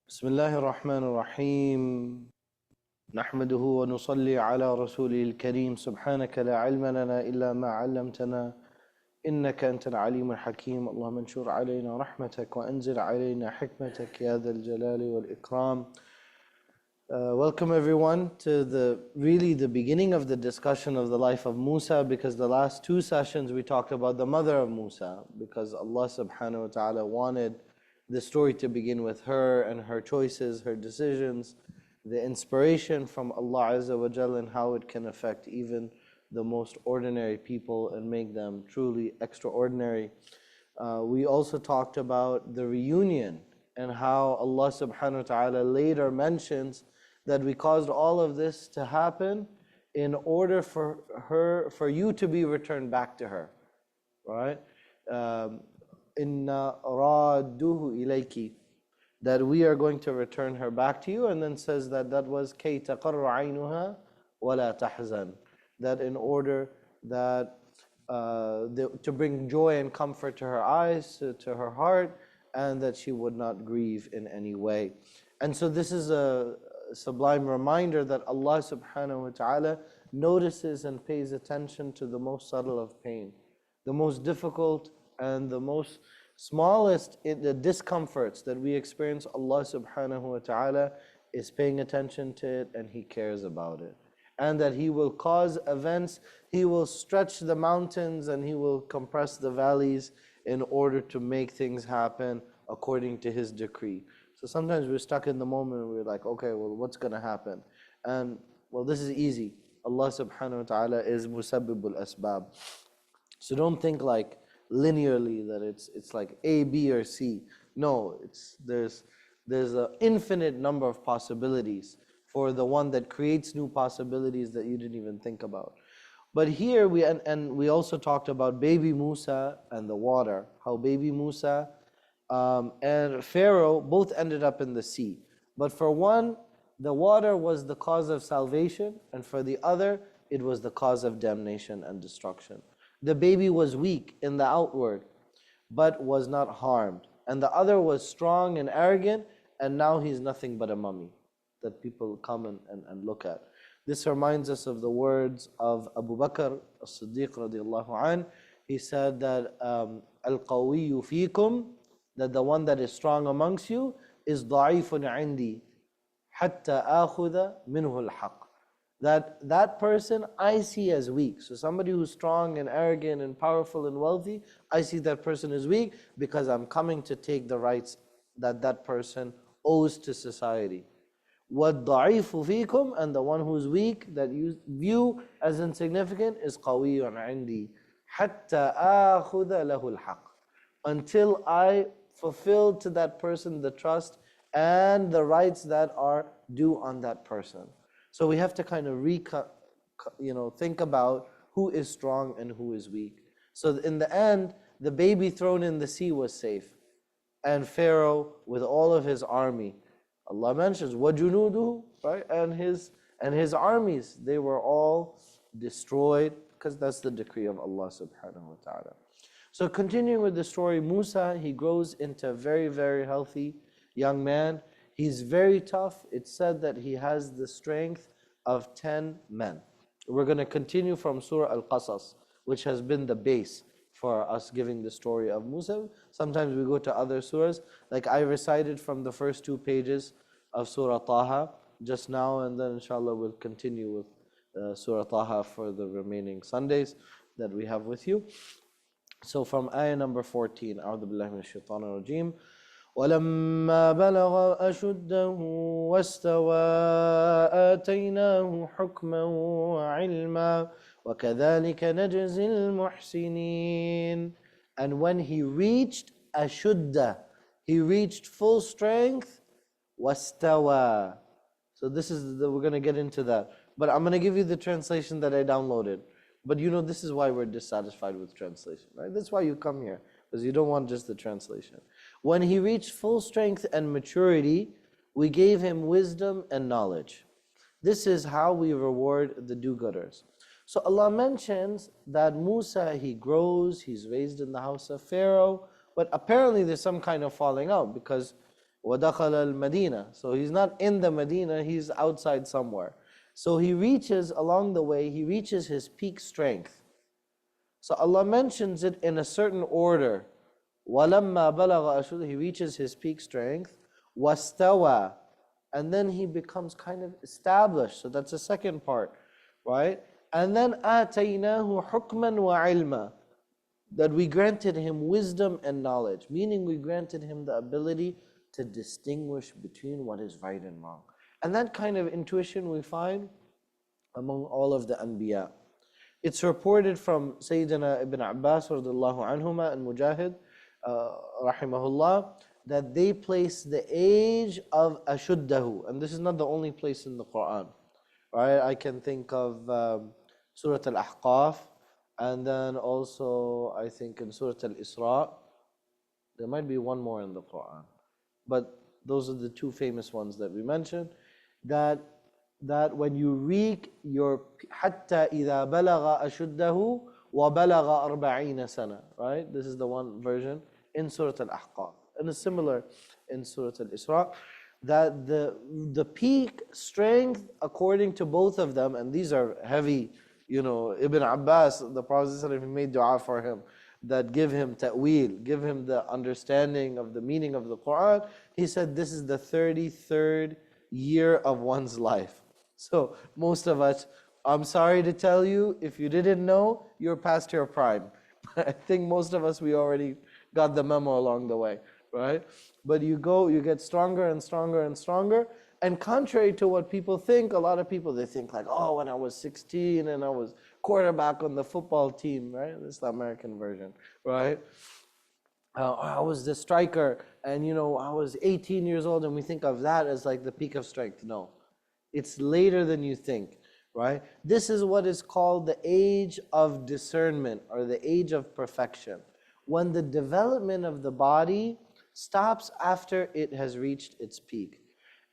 بسم الله الرحمن الرحيم نحمده ونصلي على رسوله الكريم سبحانك لا علم لنا إلا ما علمتنا إنك أنت العليم الحكيم اللهم انشر علينا رحمتك وأنزل علينا حكمتك يا ذا الجلال والإكرام. Welcome everyone to the beginning of the discussion of the life of Musa, because the last two sessions we talked about the mother of Musa, because Allah subhanahu wa ta'ala wanted the story to begin with her and her choices, her decisions, the inspiration from Allah Azza wa Jalla, and how it can affect even the most ordinary people and make them truly extraordinary. We also talked about the reunion and how Allah subhanahu wa ta'ala later mentions that we caused all of this to happen in order for you to be returned back to her, right? Inna raduhu ilayki, that we are going to return her back to you, and then says that was kay taqarra aynuha wala tahzan, that in order that to bring joy and comfort to her eyes, to her heart, and that she would not grieve in any way. And so this is a sublime reminder that Allah subhanahu wa ta'ala notices and pays attention to the most subtle of pain, the most difficult and the most smallest the discomforts that we experience. Allah subhanahu wa ta'ala is paying attention to it, and He cares about it. And that He will cause events, He will stretch the mountains and He will compress the valleys in order to make things happen according to His decree. So sometimes we're stuck in the moment and we're like, okay, well, what's going to happen? And well, this is easy. Allah subhanahu wa ta'ala is musabbibul asbab. So don't think like linearly that it's like A, B, or C. No, there's an infinite number of possibilities for the one that creates new possibilities that you didn't even think about. But here we also talked about baby Musa and the water, how baby Musa and Pharaoh both ended up in the sea. But for one, the water was the cause of salvation, and for the other, it was the cause of damnation and destruction. The baby was weak in the outward, but was not harmed. And the other was strong and arrogant, and now he's nothing but a mummy that people come and look at. This reminds us of the words of Abu Bakr as-Siddiq radiallahu an. He said that al-qawiyyu fikum, that the one that is strong amongst you is da'ifun indi hatta akhudha minhu al-haq. That person I see as weak. So somebody who's strong and arrogant and powerful and wealthy, I see that person as weak because I'm coming to take the rights that person owes to society. وَالضَّعِيفُ فِيكُمْ, and the one who's weak, that you view as insignificant, is قَوِيٌّ عِنْدِي حَتَّى آخُذَ لَهُ الْحَقِّ, until I fulfill to that person the trust and the rights that are due on that person. So we have to kind of think about who is strong and who is weak. So in the end, the baby thrown in the sea was safe, and Pharaoh with all of his army, Allah mentions وَجُنُودُهُ, right? And his armies, they were all destroyed, because that's the decree of Allah subhanahu wa ta'ala. So continuing with the story, Musa, he grows into a very, very healthy young man. He's very tough. It's said that he has the strength of 10 men. We're going to continue from Surah Al-Qasas, which has been the base for us giving the story of Musa. Sometimes we go to other surahs, like I recited from the first 2 pages of Surah Taha just now, and then inshallah we'll continue with Surah Taha for the remaining Sundays that we have with you. So from ayah number 14, أعوذ بالله من الشيطان الرجيم. وَلَمَّا بَلَغَ أَشُدَّهُ وَاسْتَوَى آتَيْنَاهُ حُكْمًا وَعِلْمًا وَكَذَلِكَ نَجْزِي الْمُحْسِنِينَ. And when he reached ashudda, he reached full strength, wastawa. So we're going to get into that. But I'm going to give you the translation that I downloaded. But this is why we're dissatisfied with translation, right? That's why you come here, because you don't want just the translation. When he reached full strength and maturity, we gave him wisdom and knowledge. This is how we reward the do-gooders. So Allah mentions that Musa, he grows, he's raised in the house of Pharaoh, but apparently there's some kind of falling out, because وَدَخَلَ الْمَدِينَةِ. So he's not in the Medina, he's outside somewhere. So he reaches, along the way, he reaches his peak strength. So Allah mentions it in a certain order. وَلَمَّا بَلَغَ أَشُدَّهُ, he reaches his peak strength. وَاسْتَوَى, and then he becomes kind of established. So that's the second part, right? And then آتَيْنَاهُ حُكْمًا وَعِلْمًا, that we granted him wisdom and knowledge, meaning we granted him the ability to distinguish between what is right and wrong. And that kind of intuition we find among all of the Anbiya. It's reported from Sayyidina Ibn Abbas radiallahu anhuma and Mujahid rahimahullah, that they place the age of ashuddahu, and this is not the only place in the Qur'an, right? I can think of Surah Al-Ahqaf, and then also I think in Surah Al-Isra. There might be one more in the Qur'an, but those are the two famous ones that we mentioned. That when you reach your حتى إذا بلغ أشده وبلغ 40 سنة, right? This is the one version in Surah Al-Ahqaf, and it's similar in Surah Al-Isra. That the peak strength, according to both of them, and these are heavy, Ibn Abbas, the Prophet made dua for him, that give him ta'wil, give him the understanding of the meaning of the Qur'an. He said this is the 33rd year of one's life. So most of us, I'm sorry to tell you, if you didn't know, you're past your prime. I think most of us, we already got the memo along the way, right? But you get stronger and stronger and stronger. And contrary to what people think, a lot of people, they think like, oh, when I was 16 and I was quarterback on the football team, right? This is the American version, right? I was the striker, and I was 18 years old, and we think of that as like the peak of strength. No, it's later than you think, right? This is what is called the age of discernment, or the age of perfection, when the development of the body stops after it has reached its peak.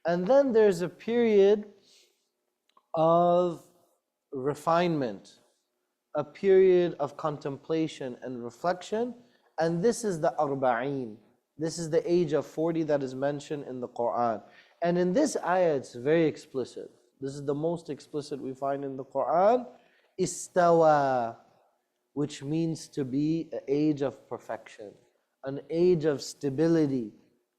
And then there's a period of refinement, a period of contemplation and reflection, and this is the arba'een. This is the age of 40 that is mentioned in the Qur'an. And in this ayah, it's very explicit. This is the most explicit we find in the Qur'an. Istawa, which means to be an age of perfection, an age of stability,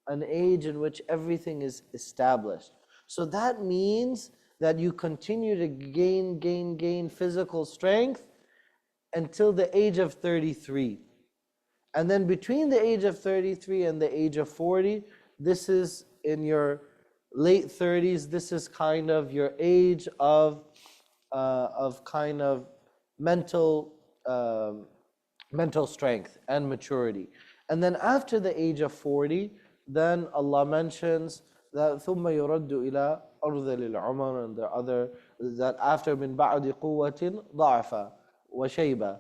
an age in which everything is established. So that means that you continue to gain physical strength until the age of 33. And then between the age of 33 and the age of 40, this is in your late 30s, this is kind of your age of kind of mental strength and maturity. And then after the age of 40, then Allah mentions that ثُمَّ يُرَدُّ إِلَىٰ أَرْذَلِ الْعُمَرِ, and the other, that after مِن بَعْدِ قُوَّةٍ ضَعْفًا وَشَيْبًا,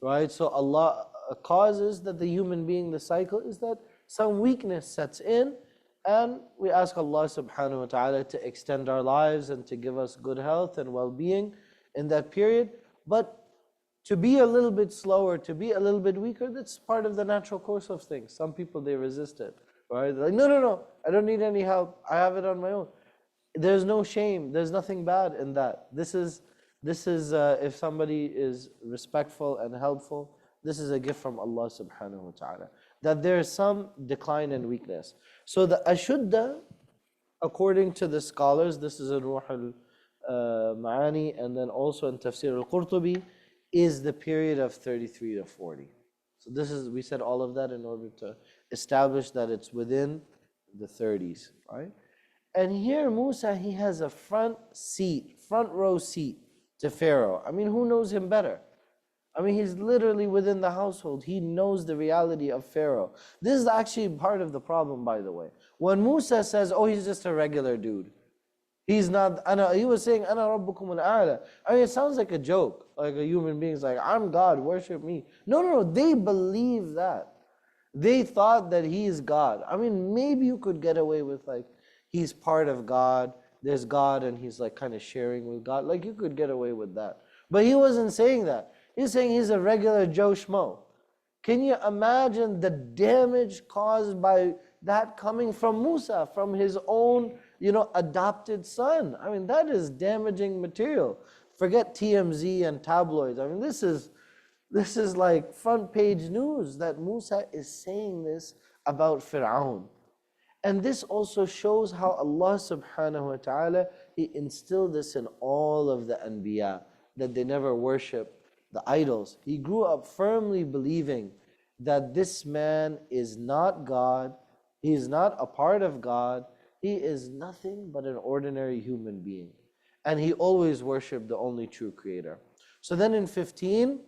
right? So Allah causes that the human being, the cycle is that some weakness sets in, and we ask Allah subhanahu wa ta'ala to extend our lives and to give us good health and well-being in that period. But to be a little bit slower, to be a little bit weaker, that's part of the natural course of things. Some people, they resist it, right? They're like, no, I don't need any help, I have it on my own. There's no shame, there's nothing bad in that. This is if somebody is respectful and helpful, this is a gift from Allah subhanahu wa ta'ala, that there is some decline and weakness. So the ashudda, according to the scholars, this is in Ruh al-Ma'ani, and then also in Tafsir al-Qurtubi, is the period of 33 to 40. So this is, we said all of that in order to establish that it's within the 30s, right? And here Musa, he has a front row seat to Pharaoh. I mean, who knows him better? I mean, he's literally within the household. He knows the reality of Pharaoh. This is actually part of the problem, by the way. When Musa says, oh, he's just a regular dude. He's not, he was saying, Ana Rabbukum al-A'la. I mean, it sounds like a joke. Like a human being is like, I'm God, worship me. No, they believe that. They thought that he is God. I mean, maybe you could get away with like, he's part of God, there's God, and he's like kind of sharing with God. Like you could get away with that. But he wasn't saying that. He's saying he's a regular Joe Schmo. Can you imagine the damage caused by that coming from Musa, from his own, adopted son. I mean, that is damaging material. Forget TMZ and tabloids. I mean, this is like front page news that Musa is saying this about Fir'aun. And this also shows how Allah subhanahu wa ta'ala, He instilled this in all of the Anbiya, that they never worship the idols. He grew up firmly believing that this man is not God, he is not a part of God, he is nothing but an ordinary human being. And he always worshipped the only true Creator. So then in 15,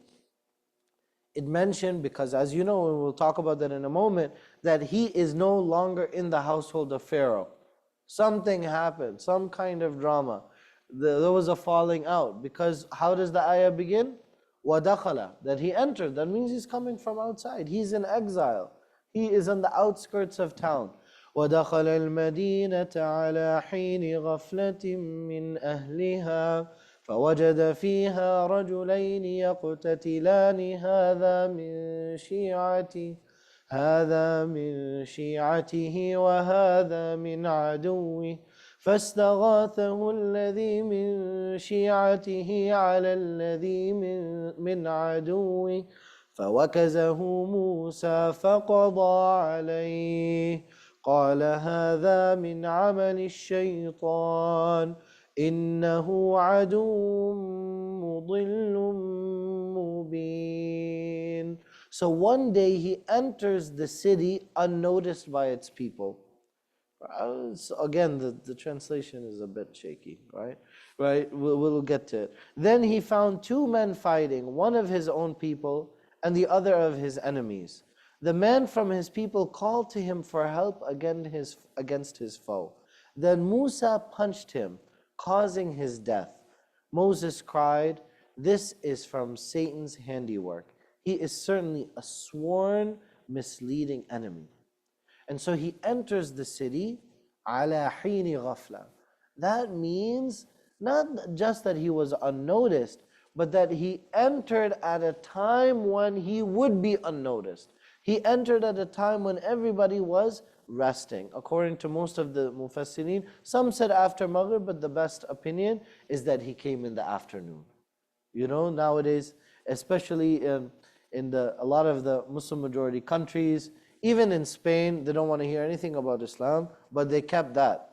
it mentioned, because as you know, and we'll talk about that in a moment, that he is no longer in the household of Pharaoh. Something happened, some kind of drama. There was a falling out. Because how does the ayah begin? وَدَخَلَ, that he entered. That means he's coming from outside. He's in exile. He is on the outskirts of town. وَدَخَلَ الْمَدِينَةَ عَلَى حِينِ غَفْلَةٍ مِّنْ أَهْلِهَا فوجد فيها رجلين يقتتلان هذا من شيعته وهذا من عدوه فاستغاثه الذي من شيعته على الذي من عدوه فوكزه موسى فقضى عليه قال هذا من عمل الشيطان إنه عدو مضل مبين. So one day he enters the city unnoticed by its people. So again, the translation is a bit shaky, right? We'll get to it. Then he found two men fighting, one of his own people and the other of his enemies. The man from his people called to him for help against his foe. Then Musa punched him, causing his death. Moses cried, "This is from Satan's handiwork. He is certainly a sworn, misleading enemy." And so he enters the city, ala hini ghafla. That means not just that he was unnoticed, but that he entered at a time when he would be unnoticed. He entered at a time when everybody was resting. According to most of the Mufassirin, some said after Maghrib, but the best opinion is that he came in the afternoon. Nowadays, especially in a lot of the Muslim majority countries, even in Spain, they don't want to hear anything about Islam, but they kept that.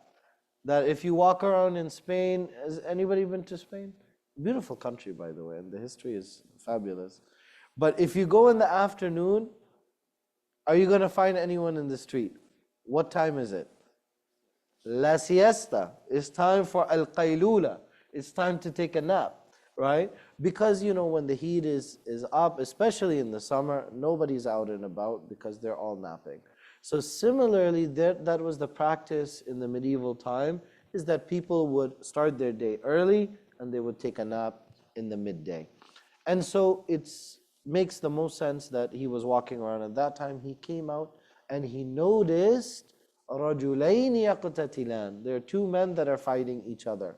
That if you walk around in Spain, has anybody been to Spain? Beautiful country, by the way, and the history is fabulous. But if you go in the afternoon, are you going to find anyone in the street? What time is it? La siesta. It's time for al-qaylula. It's time to take a nap, right? Because when the heat is up, especially in the summer, nobody's out and about because they're all napping. So similarly, that was the practice in the medieval time, is that people would start their day early and they would take a nap in the midday. And so it makes the most sense that he was walking around at that time. He came out and he noticed رَجُلَيْنِ يَقْتَتِلَانِ. There are two men that are fighting each other.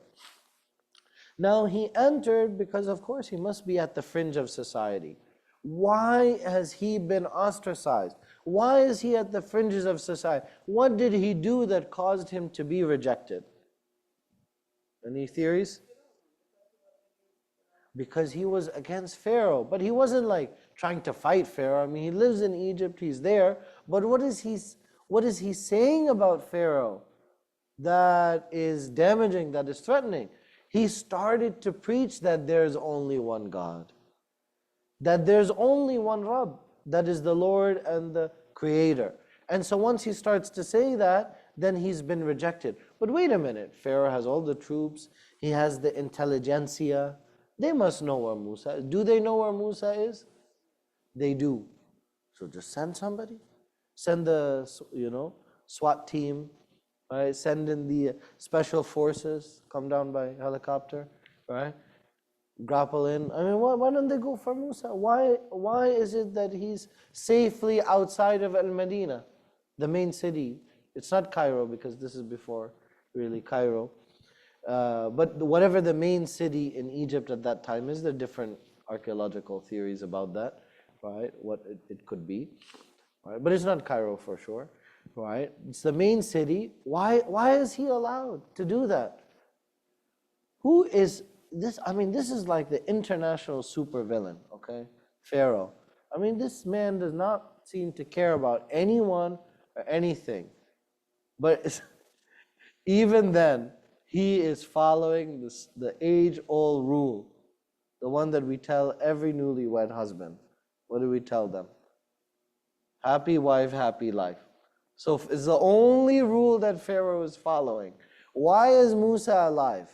Now he entered because of course he must be at the fringe of society. Why has he been ostracized? Why is he at the fringes of society? What did he do that caused him to be rejected? Any theories? Because he was against Pharaoh. But he wasn't like trying to fight Pharaoh. I mean, he lives in Egypt, he's there. But what is he saying about Pharaoh that is damaging, that is threatening? He started to preach that there's only one God, that there's only one Rabb, that is the Lord and the Creator. And so once he starts to say that, then he's been rejected. But wait a minute, Pharaoh has all the troops, he has the intelligentsia, they must know where Musa is. Do they know where Musa is? They do. So just send somebody. Send the SWAT team, right? Send in the special forces, come down by helicopter, right? Grapple in. I mean, why don't they go for Musa? Why is it that he's safely outside of Al-Madinah, the main city? It's not Cairo, because this is before really Cairo. But whatever the main city in Egypt at that time is, there are different archaeological theories about that, right? What it could be, right? But it's not Cairo for sure. right? It's the main city. Why is he allowed to do that? Who is this? I mean, this is like the international supervillain, okay? Pharaoh. I mean, this man does not seem to care about anyone or anything. But even then, he is following the age-old rule, the one that we tell every newlywed husband. What do we tell them? Happy wife, happy life. So it's the only rule that Pharaoh is following. Why is Musa alive?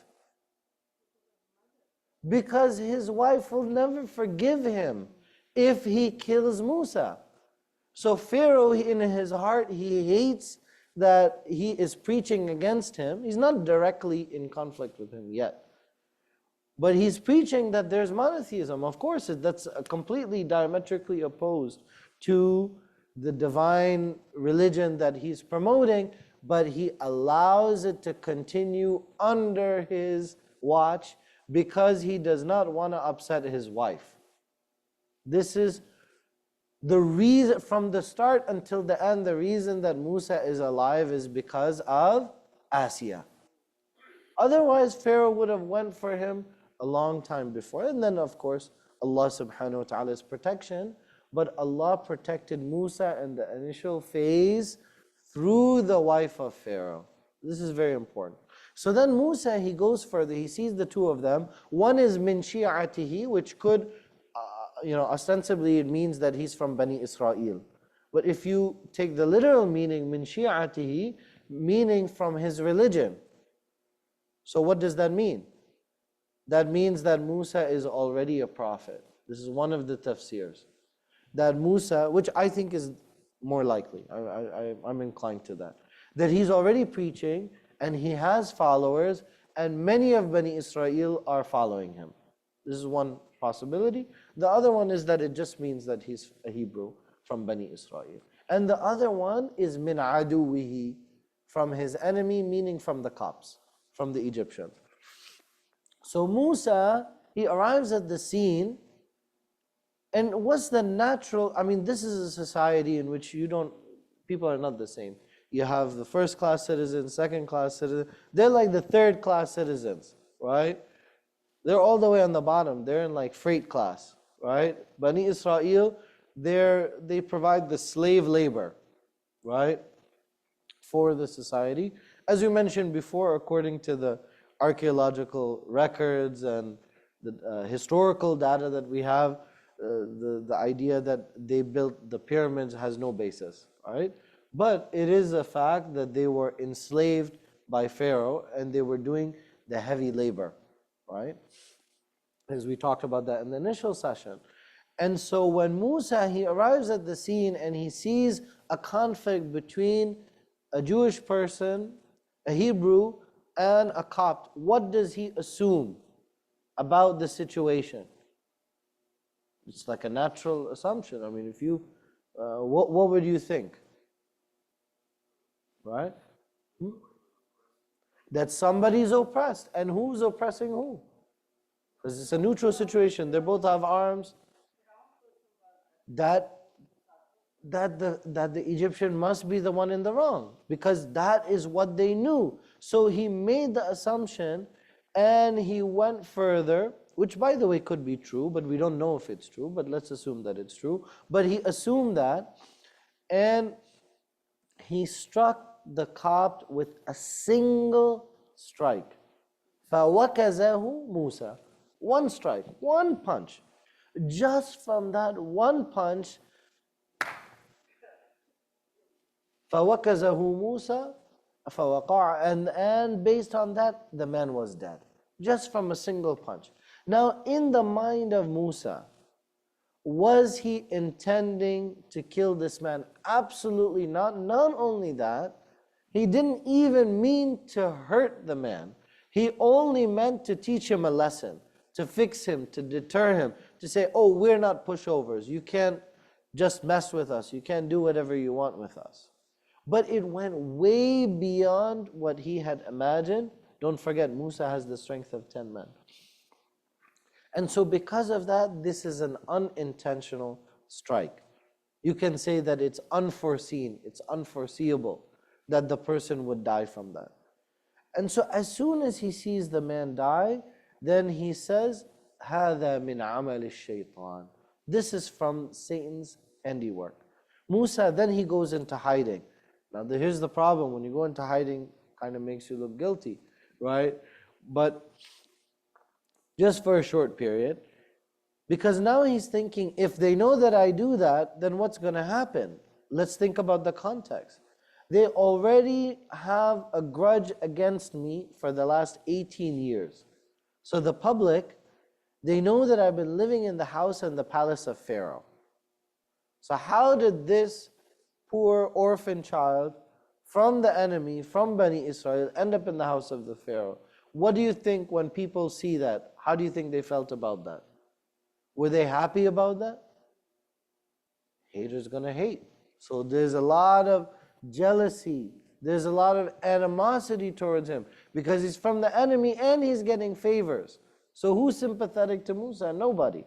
Because his wife will never forgive him if he kills Musa. So Pharaoh, in his heart, he hates that he is preaching against him. He's not directly in conflict with him yet. But he's preaching that there's monotheism. Of course, that's completely diametrically opposed to the divine religion that he's promoting, but he allows it to continue under his watch because he does not want to upset his wife. This is the reason, from the start until the end, the reason that Musa is alive is because of Asiya. Otherwise, Pharaoh would have went for him a long time before. And then, of course, Allah subhanahu wa ta'ala's protection. But Allah protected Musa in the initial phase through the wife of Pharaoh. This is very important. So then Musa, he goes further. He sees the two of them. One is min shi'atihi, which could, ostensibly it means that he's from Bani Israel. But if you take the literal meaning, min shi'atihi, meaning from his religion. So what does that mean? That means that Musa is already a prophet. This is one of the tafsirs. That Musa, which I think is more likely, I'm inclined to that. That he's already preaching and he has followers and many of Bani Israel are following him. This is one possibility. The other one is that it just means that he's a Hebrew from Bani Israel. And the other one is min aduwihi, from his enemy, meaning from the Copts, from the Egyptians. So Musa, he arrives at the scene, and what's the natural, this is a society in which people are not the same. You have the first class citizens, second class citizens, they're like the third class citizens, right? They're all the way on the bottom, they're in like freight class, right? Bani Israel, they provide the slave labor, right? For the society. As you mentioned before, according to the archaeological records and the historical data that we have, the idea that they built the pyramids has no basis, right? But it is a fact that they were enslaved by Pharaoh and they were doing the heavy labor, right? As we talked about that in the initial session. And so when Musa, he arrives at the scene and he sees a conflict between a Jewish person, a Hebrew, and a Copt, what does he assume about the situation? It's like a natural assumption. If you, what would you think? Right? That somebody's oppressed. And who's oppressing who? Because it's a neutral situation. They both have arms. That the Egyptian must be the one in the wrong. Because that is what they knew. So he made the assumption and he went further, which by the way could be true, but we don't know if it's true, but let's assume that it's true. But he assumed that, and he struck the Copt with a single strike. فَوَكَزَهُ Musa. One strike, one punch. Just from that one punch, فَوَكَزَهُ Musa فَوَقَعَ, and based on that, the man was dead. Just from a single punch. Now, in the mind of Musa, was he intending to kill this man? Absolutely not. Not only that, he didn't even mean to hurt the man. He only meant to teach him a lesson, to fix him, to deter him, to say, oh, we're not pushovers. You can't just mess with us. You can't do whatever you want with us. But it went way beyond what he had imagined. Don't forget, Musa has the strength of 10 men. And so because of that, this is an unintentional strike. You can say that it's unforeseen, it's unforeseeable that the person would die from that. And so as soon as he sees the man die, then he says, هَذَا مِنْ عَمَلِ الشَّيْطَانِ. This is from Satan's handiwork. Musa, then he goes into hiding. Now here's the problem, when you go into hiding, kind of makes you look guilty, right? But just for a short period, because now he's thinking, if they know that I do that, then what's going to happen? Let's think about the context. They already have a grudge against me for the last 18 years. So the public, they know that I've been living in the house and the palace of Pharaoh. So how did this poor orphan child from the enemy, from Bani Israel, end up in the house of the Pharaoh? What do you think when people see that? How do you think they felt about that? Were they happy about that? Haters gonna hate. So there's a lot of jealousy, there's a lot of animosity towards him because he's from the enemy and he's getting favors. So who's sympathetic to Musa? Nobody.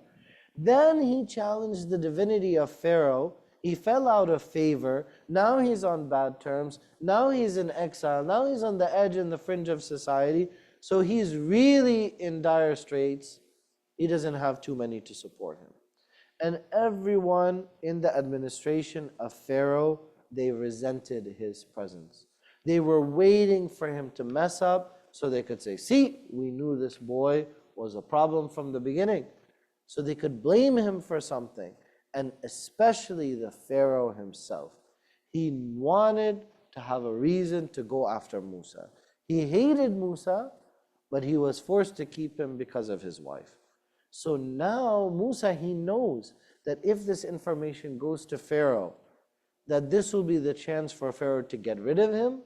Then he challenged the divinity of Pharaoh. He fell out of favor. Now he's on bad terms. Now he's in exile. Now he's on the edge and the fringe of society. So he's really in dire straits. He doesn't have too many to support him. And everyone in the administration of Pharaoh, they resented his presence. They were waiting for him to mess up so they could say, see, we knew this boy was a problem from the beginning. So they could blame him for something. And especially the Pharaoh himself. He wanted to have a reason to go after Musa. He hated Musa, but he was forced to keep him because of his wife. So now Musa, he knows that if this information goes to Pharaoh, that this will be the chance for Pharaoh to get rid of him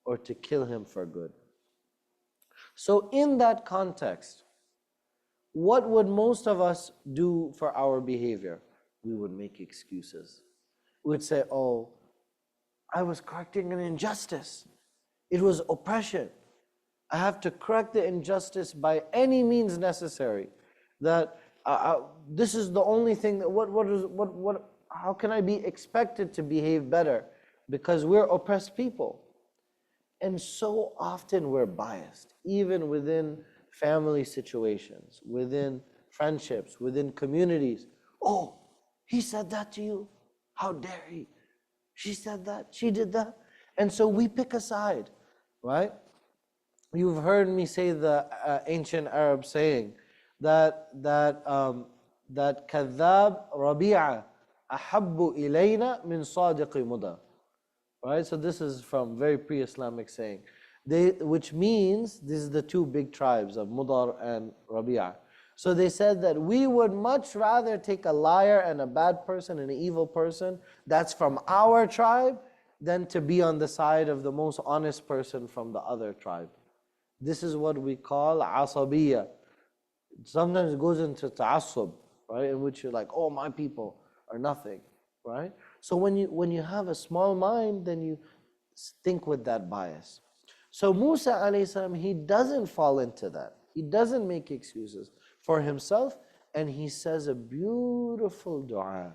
or to kill him for good. So in that context, what would most of us do for our behavior? We would make excuses. We would say, oh, I was correcting an injustice. It was oppression. I have to correct the injustice by any means necessary. That this is the only thing that, how can I be expected to behave better? Because we're oppressed people. And so often we're biased, even within family situations, within friendships, within communities. Oh, he said that to you? How dare he? She said that, she did that. And so we pick a side, right? You've heard me say the ancient Arab saying that كذاب ربيعة أحب إلينا من صادق مضى. Right? So this is from very pre-Islamic saying. Which means, this is the two big tribes of Mudar and Rabi'ah. So they said that we would much rather take a liar and a bad person and an evil person that's from our tribe than to be on the side of the most honest person from the other tribe. This is what we call asabiyya. Sometimes it goes into ta'assub, right? In which you're like, oh, my people are nothing, right? So when you have a small mind, then you think with that bias. So Musa alayhi salam, he doesn't fall into that. He doesn't make excuses for himself, and he says a beautiful dua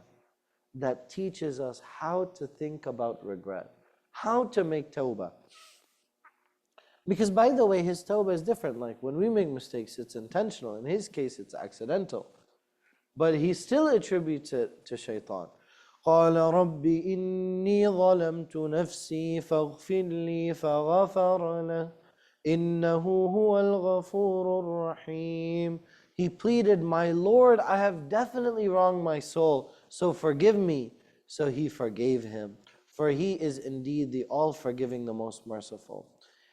that teaches us how to think about regret, how to make tawbah. Because by the way, his tawbah is different. Like when we make mistakes, it's intentional. In his case, it's accidental. But he still attributes it to shaitan. قال رب إني ظلمت نفسي فاغفر لي فغفر له إنه هو الغفور الرحيم. He pleaded, my Lord, I have definitely wronged my soul, so forgive me. So he forgave him, for he is indeed the all-forgiving, the most merciful.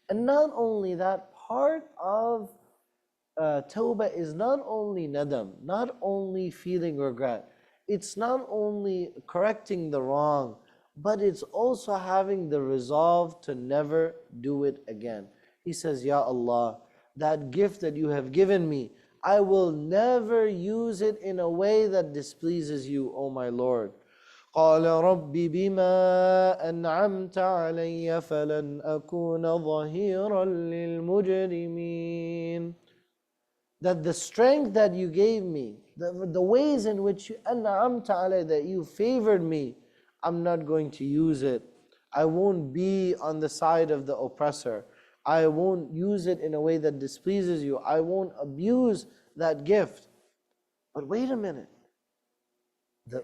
And not only that, part of tawbah is not only nadam, not only feeling regret, it's not only correcting the wrong, but it's also having the resolve to never do it again. He says, Ya Allah, that gift that you have given me, I will never use it in a way that displeases you, O my Lord. قال رب بما أنعمت علي فلن أكون ظهيرا للمجرمين. that the strength that you gave me, the ways in which you an'amta alay, that you favored me, I'm not going to use it. I won't be on the side of the oppressor. I won't use it in a way that displeases you. I won't abuse that gift. But wait a minute.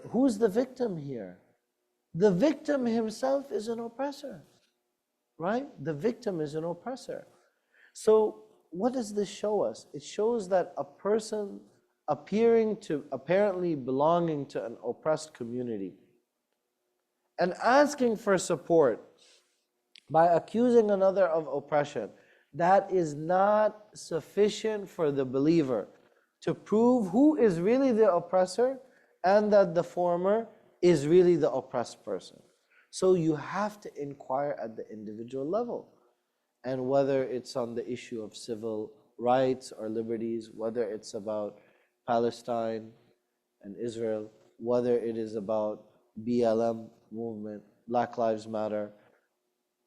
Who's the victim here? The victim himself is an oppressor, right? The victim is an oppressor. So what does this show us? It shows that a person apparently belonging to an oppressed community and asking for support by accusing another of oppression, that is not sufficient for the believer to prove who is really the oppressor and that the former is really the oppressed person. So you have to inquire at the individual level. And whether it's on the issue of civil rights or liberties, whether it's about Palestine and Israel, whether it is about BLM movement, Black Lives Matter,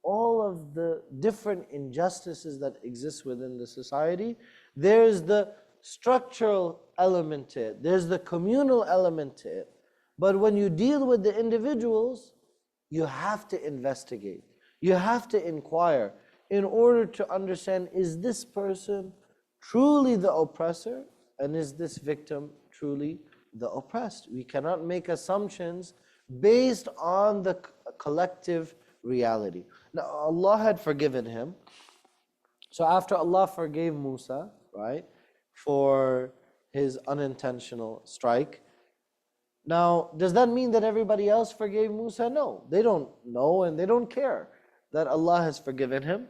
all of the different injustices that exist within the society, there's the structural element to it, there's the communal element to it. But when you deal with the individuals, you have to investigate, you have to inquire in order to understand, is this person truly the oppressor and is this victim truly the oppressed? We cannot make assumptions based on the collective reality. Now Allah had forgiven him. So after Allah forgave Musa, right, for his unintentional strike, now does that mean that everybody else forgave Musa? No, they don't know and they don't care that Allah has forgiven him.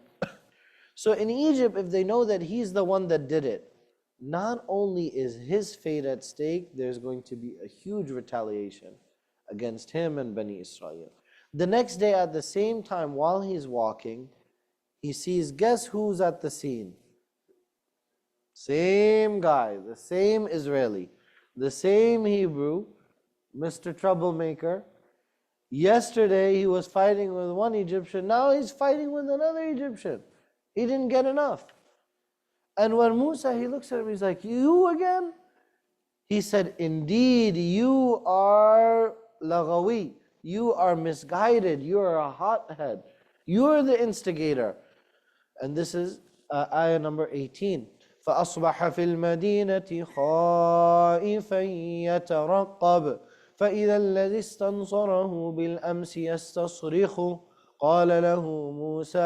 So in Egypt, if they know that he's the one that did it, not only is his fate at stake, there's going to be a huge retaliation against him and Bani Israel. The next day at the same time, while he's walking, he sees, guess who's at the scene? Same guy, the same Israeli, the same Hebrew, Mr. Troublemaker. Yesterday he was fighting with one Egyptian, now he's fighting with another Egyptian. He didn't get enough. And when Musa, he looks at him, he's like, you again? He said, indeed, you are laghawi. You are misguided. You are a hothead. You are the instigator. And this is ayah number 18. فَأَصْبَحَ فِي الْمَدِينَةِ خَائِفًا يَتَرَقَّبُ فَإِذَا الَّذِي اسْتَنصَرَهُ بِالْأَمْسِ يَسْتَصْرِخُ قال له موسى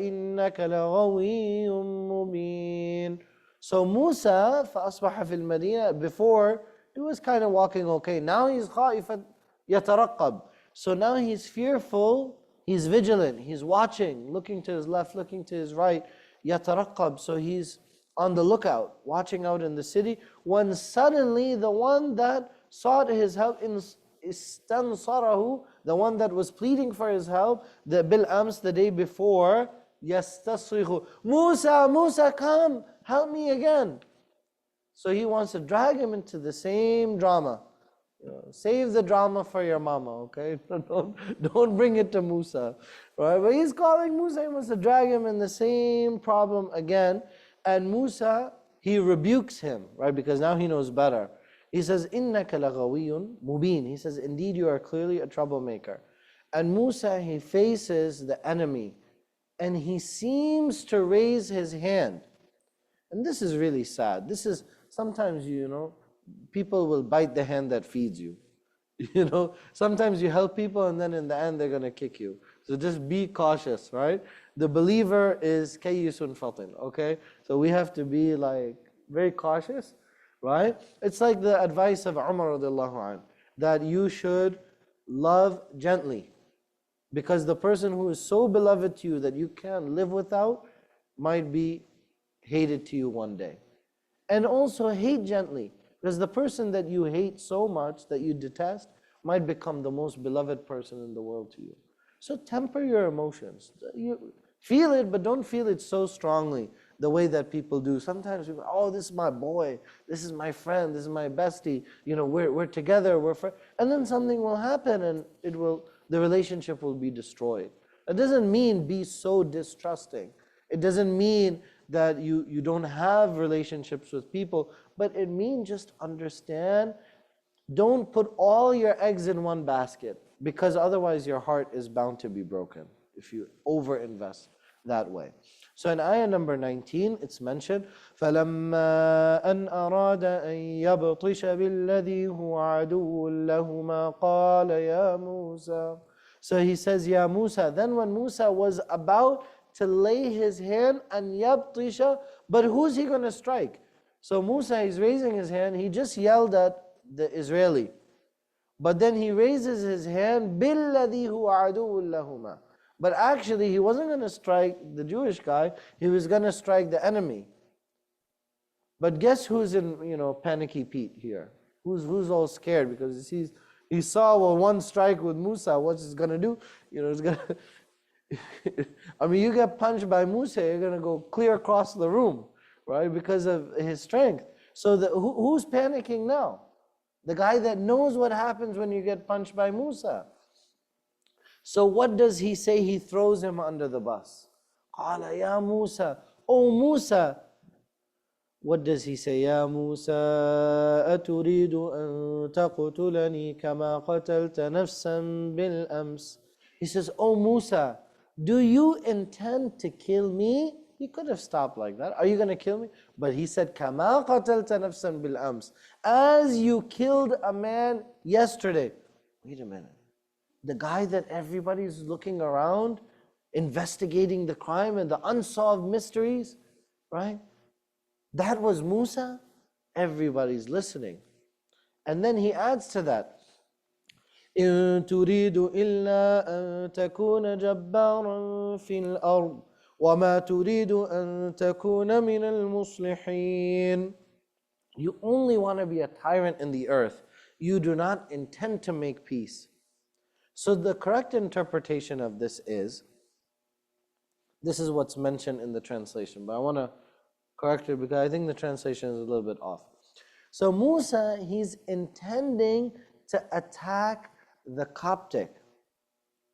إنك لغوي مبين. So Musa فأصبح في المدينة, before he was kind of walking okay, now he's خائفا يترقب. So now he's fearful, he's vigilant, he's watching, looking to his left, looking to his right, يترقب. So he's on the lookout, watching out in the city, when suddenly the one that sought his help, istansarahu, the one that was pleading for his help, the bil-ams, the day before, yastasrikhu, Musa, Musa, come, help me again. So he wants to drag him into the same drama. Save the drama for your mama, okay? Don't bring it to Musa, right? But he's calling Musa, he wants to drag him in the same problem again. And Musa, he rebukes him, right? Because now he knows better. He says, إِنَّكَ لَغَوِيٌّ مُبِينٌ. He says, indeed you are clearly a troublemaker. And Musa, he faces the enemy and he seems to raise his hand. And this is really sad. This is, sometimes, people will bite the hand that feeds you. Sometimes you help people and then in the end they're going to kick you. So just be cautious, right? The believer is kayyisun fatin, okay? So we have to be like very cautious. Right? It's like the advice of Umar radiallahu anh, that you should love gently. Because the person who is so beloved to you that you can't live without might be hated to you one day. And also hate gently. Because the person that you hate so much, that you detest, might become the most beloved person in the world to you. So temper your emotions. You feel it, but don't feel it so strongly, the way that people do. Sometimes people, oh, this is my boy, this is my friend, this is my bestie, we're together, we're friends. And then something will happen and the relationship will be destroyed. It doesn't mean be so distrusting. It doesn't mean that you don't have relationships with people, but it means just understand, don't put all your eggs in one basket, because otherwise your heart is bound to be broken if you overinvest that way. So in ayah number 19, it's mentioned, فَلَمَّا أَنْ أَرَادَ أَنْ يَبْطِشَ بِالَّذِي هُوَ عَدُوٌّ لَهُمَا قَالَ يَا مُوسَى. So he says, Ya Musa. Then when Musa was about to lay his hand, and yabtisha, but who's he going to strike? So Musa is raising his hand, he just yelled at the Israeli. But then he raises his hand, بِالَّذِي هُوَ عَدُوٌّ لَهُمَا. But actually he wasn't going to strike the Jewish guy, he was going to strike the enemy. But guess who's in, panicky Pete here? Who's all scared because he saw one strike with Musa, what's he going to do? It's going to, I mean, you get punched by Musa, you're going to go clear across the room, right? Because of his strength. So who's panicking now? The guy that knows what happens when you get punched by Musa. So what does he say? He throws him under the bus. قَالَ يَا Musa. Oh Musa. What does he say? يَا مُوسَى أَتُرِيدُ أَن تَقْتُلَنِي كَمَا قَتَلْتَ نَفْسًا بِالْأَمْسِ. He says, oh Musa, do you intend to kill me? He could have stopped like that. Are you going to kill me? But he said, كَمَا قَتَلْتَ نَفْسًا بِالْأَمْسِ. As you killed a man yesterday. Wait a minute. The guy that everybody's looking around, investigating the crime and the unsolved mysteries, right? That was Musa. Everybody's listening. And then he adds to that, إِن تُرِيدُ إِلَّا أَن تَكُونَ جَبَّارًا فِي الْأَرْضِ وَمَا تُرِيدُ أَن تَكُونَ مِنَ الْمُصْلِحِينَ. You only want to be a tyrant in the earth. You do not intend to make peace. So the correct interpretation of this is what's mentioned in the translation, but I want to correct it because I think the translation is a little bit off. So Musa, he's intending to attack the Coptic,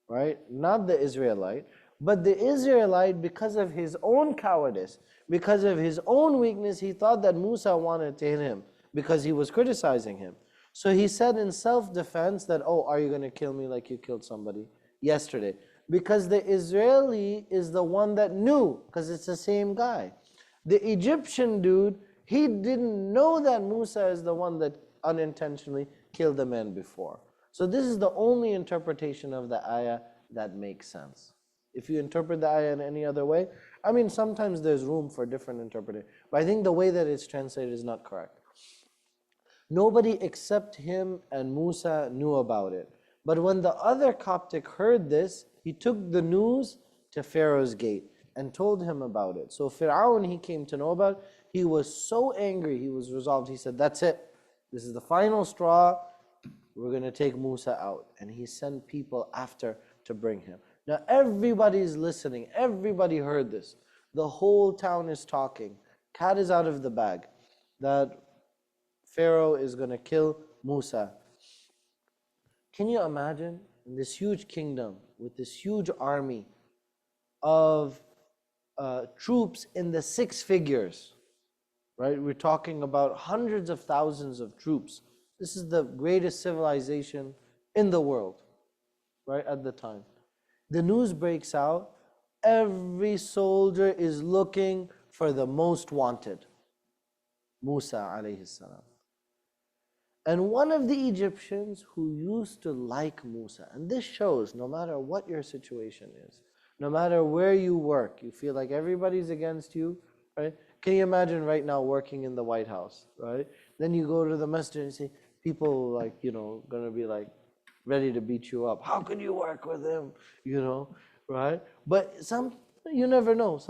right? Not the Israelite, but the Israelite, because of his own cowardice, because of his own weakness, he thought that Musa wanted to hit him because he was criticizing him. So he said in self-defense that, oh, are you going to kill me like you killed somebody yesterday? Because the Israeli is the one that knew, because it's the same guy. The Egyptian dude, he didn't know that Musa is the one that unintentionally killed the man before. So this is the only interpretation of the ayah that makes sense. If you interpret the ayah in any other way, I mean, sometimes there's room for different interpretation, but I think the way that it's translated is not correct. Nobody except him and Musa knew about it. But when the other Coptic heard this, he took the news to Pharaoh's gate and told him about it. So Fir'aun, he came to know about it. He was so angry, he was resolved. He said, that's it. This is the final straw. We're going to take Musa out. And he sent people after to bring him. Now everybody's listening. Everybody heard this. The whole town is talking. Cat is out of the bag. That Pharaoh is going to kill Musa. Can you imagine in this huge kingdom with this huge army of troops in the 6 figures, right? We're talking about hundreds of thousands of troops. This is the greatest civilization in the world, right, at the time. The news breaks out. Every soldier is looking for the most wanted, Musa alayhi salam. And one of the Egyptians who used to like Musa, and this shows no matter what your situation is, no matter where you work, you feel like everybody's against you, right? Can you imagine right now working in the White House, right? Then you go to the masjid and see people like, gonna be like ready to beat you up. How could you work with him? Right? But you never know.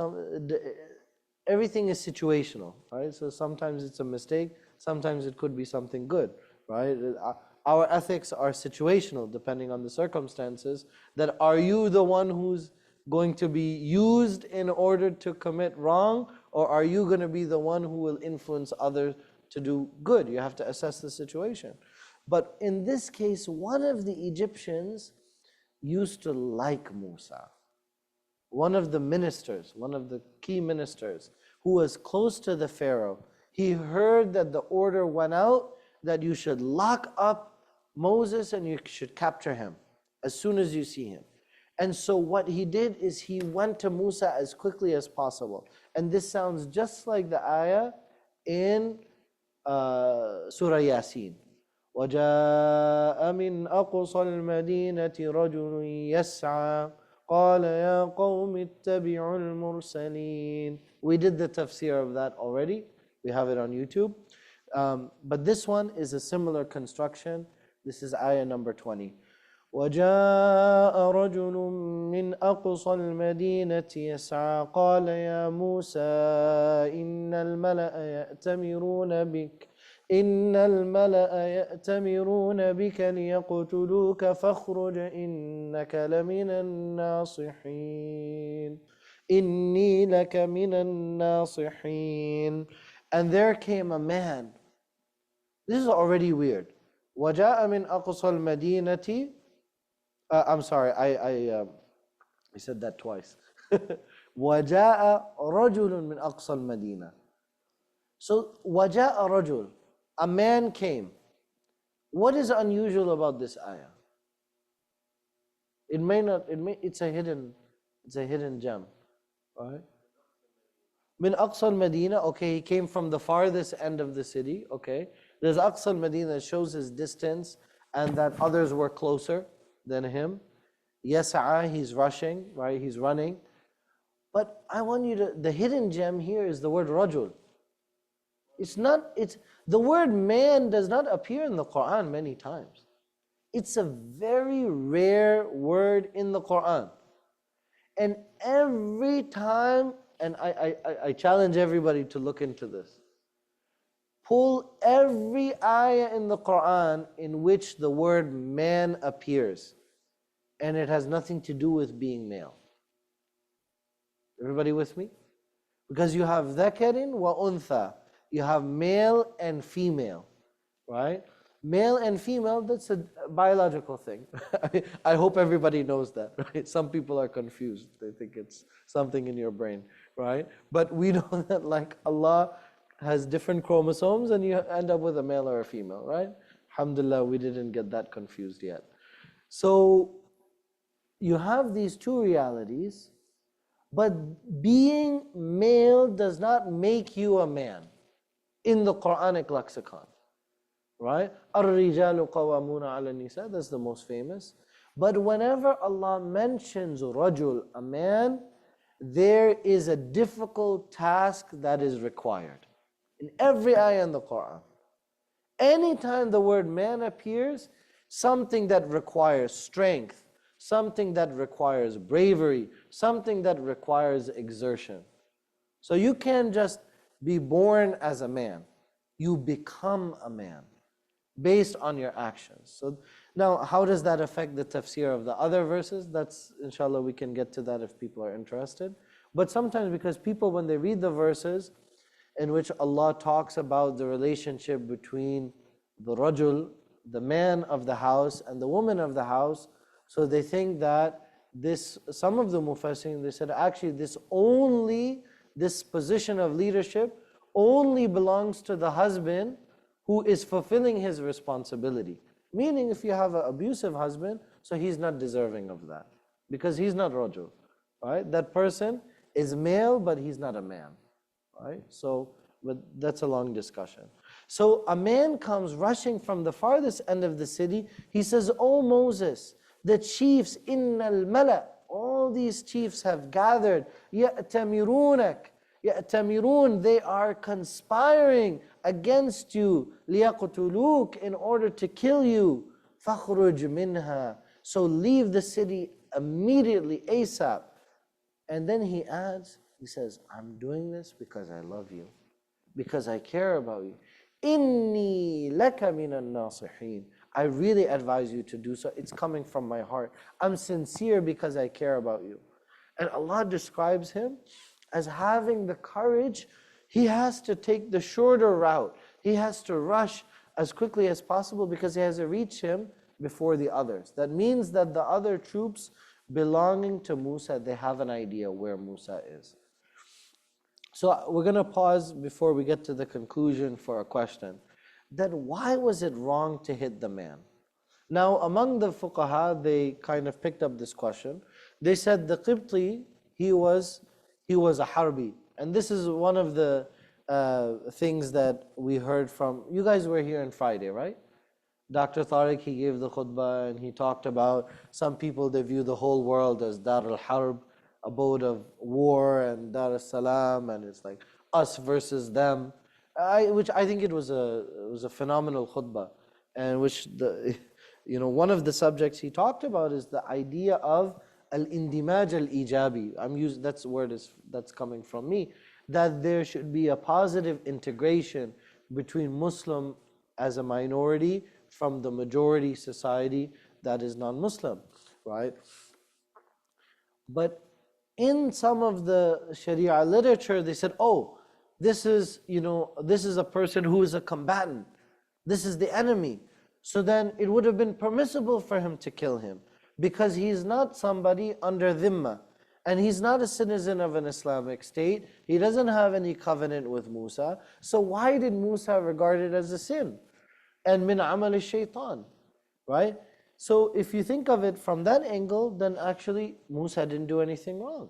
Everything is situational, right? So sometimes it's a mistake, sometimes it could be something good, right? Our ethics are situational depending on the circumstances. That are you the one who's going to be used in order to commit wrong, or are you going to be the one who will influence others to do good? You have to assess the situation. But in this case, one of the Egyptians used to like Musa. one of the ministers, one of the key ministers, who was close to the Pharaoh, he heard that the order went out that you should lock up Moses and you should capture him as soon as you see him. And so what he did is he went to Musa as quickly as possible. And this sounds just like the ayah in Surah Yasin. وَجَاءَ مِنْ أَقْصَى الْمَدِينَةِ رَجُلٌ يَسْعَى قَالَ يَا قَوْمِ اتَّبِعُوا الْمُرْسَلِينَ. We did the tafsir of that already. We have it on YouTube. But this one is a similar construction. This is ayah number 20. وَجَاءَ رَجُلٌ مِّنْ أَقْصَى الْمَدِينَةِ يَسْعَى قَالَ يَا مُوسَى إِنَّ الْمَلَأَ يَأْتَمِرُونَ بِكَ لِيَقْتُلُوكَ فَاخْرُجْ إِنَّكَ لَمِنَ النَّاصِحِينَ إِنِّي لَكَ مِنَ النَّاصِحِينَ. And there came a man. This is already weird. وَجَاءَ مِنْ أَقْصَى الْمَدِينَةِ I'm sorry, I said that twice. وَجَاءَ رَجُلٌ مِّنْ أَقْصَى الْمَدِينَةِ. So, وَجَاءَ رَجُلٌ, a man came. What is unusual about this ayah? It's a hidden gem, right? Min Aqsa al-Madina, okay, he came from the farthest end of the city, okay. There's Aqsa al-Madina that shows his distance and that others were closer than him. Yas'a, he's rushing, right, he's running. But I want you to, the hidden gem here is the word rajul. The word man does not appear in the Qur'an many times. It's a very rare word in the Qur'an. And every time, and I challenge everybody to look into this. Pull every ayah in the Qur'an in which the word man appears, and it has nothing to do with being male. Everybody with me? Because you have dhakarin wa untha. You have male and female, right? Male and female, that's a biological thing. I hope everybody knows that, right? Some people are confused. They think it's something in your brain, right? But we know that like Allah has different chromosomes and you end up with a male or a female, right? Alhamdulillah, we didn't get that confused yet. So you have these two realities, but being male does not make you a man in the Quranic lexicon, right? Ar-rijalu qawwamuna 'ala an-nisa, that's the most famous. But whenever Allah mentions rajul, a man, there is a difficult task that is required. In every ayah in the Qur'an. Anytime the word man appears, something that requires strength, something that requires bravery, something that requires exertion. So you can't just be born as a man. You become a man based on your actions. So now, how does that affect the tafsir of the other verses? That's, inshallah, we can get to that if people are interested. But sometimes because people, when they read the verses in which Allah talks about the relationship between the rajul, the man of the house, and the woman of the house, so they think that this, some of the mufassirin, they said actually this position of leadership only belongs to the husband who is fulfilling his responsibility. Meaning if you have an abusive husband, so he's not deserving of that. Because he's not rajul, right? That person is male, but he's not a man, right? So, but that's a long discussion. So a man comes rushing from the farthest end of the city. He says, "Oh Moses, the chiefs, innal mala, all these chiefs have gathered, ya'tamirunak, they are conspiring against you, liyaqtuluk, in order to kill you, fakhruj minha, so leave the city immediately, ASAP." And then he adds, he says, "I'm doing this because I love you, because I care about you. Inni laka minan nasihin. I really advise you to do so. It's coming from my heart. I'm sincere because I care about you." And Allah describes him as having the courage. He has to take the shorter route. He has to rush as quickly as possible because he has to reach him before the others. That means that the other troops belonging to Musa, they have an idea where Musa is. So we're going to pause before we get to the conclusion for a question. Then why was it wrong to hit the man? Now, among the fuqaha, they kind of picked up this question. They said the Qibti, he was a harbi. And this is one of the things that we heard from, you guys were here on Friday, right? Dr. Tariq, he gave the khutbah and he talked about some people, they view the whole world as Dar al-Harb, abode of war, and Dar al-Salam, and it's like us versus them. Which I think it was a phenomenal khutbah, and which one of the subjects he talked about is the idea of al-indimaj al-ijabi. That's word that's coming from me, that there should be a positive integration between Muslim as a minority from the majority society that is non-Muslim, right? But in some of the Sharia literature, they said, oh, this is a person who is a combatant. This is the enemy. So then it would have been permissible for him to kill him because he's not somebody under dhimma. And he's not a citizen of an Islamic state. He doesn't have any covenant with Musa. So why did Musa regard it as a sin? And min amal shaitan, right? So if you think of it from that angle, then actually Musa didn't do anything wrong.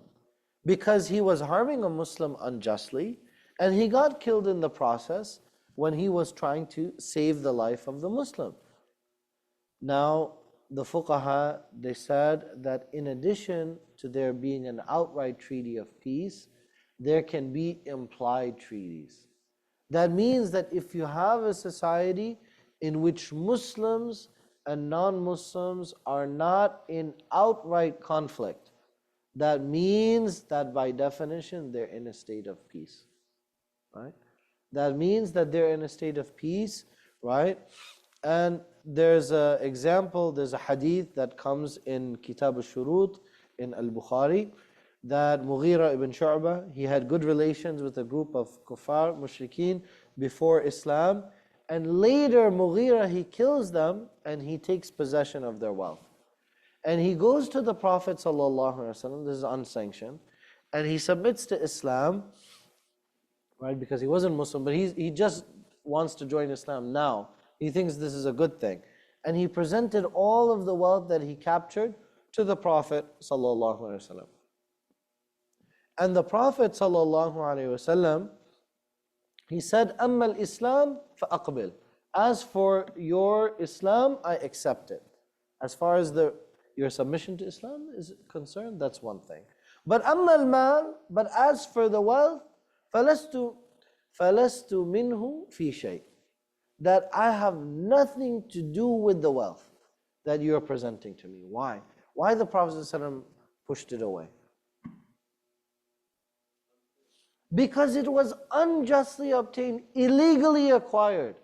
Because he was harming a Muslim unjustly, and he got killed in the process when he was trying to save the life of the Muslim. Now, the fuqaha, they said that in addition to there being an outright treaty of peace, there can be implied treaties. That means that if you have a society in which Muslims and non-Muslims are not in outright conflict, that means that by definition they're in a state of peace, right? That means that they're in a state of peace, right? And there's an example, there's a hadith that comes in Kitab al-Shurut in al-Bukhari, that Mughira ibn Shu'bah, he had good relations with a group of kuffar, mushrikeen before Islam, and later Mughira, he kills them and he takes possession of their wealth. And he goes to the Prophet ﷺ, this is unsanctioned, and he submits to Islam, right? Because he wasn't Muslim, but he just wants to join Islam now. He thinks this is a good thing. And he presented all of the wealth that he captured to the Prophet ﷺ. And the Prophet ﷺ, he said, أَمَّا الْإِسْلَامِ فَأَقْبِلْ. As for your Islam, I accept it. As far as your submission to Islam is concerned, that's one thing. But أَمَّا الْمَالِ, but as for the wealth, فَلَسْتُ مِنْهُ فِي شَيْءٍ. That I have nothing to do with the wealth that you are presenting to me. Why? Why the Prophet ﷺ pushed it away? Because it was unjustly obtained, illegally acquired.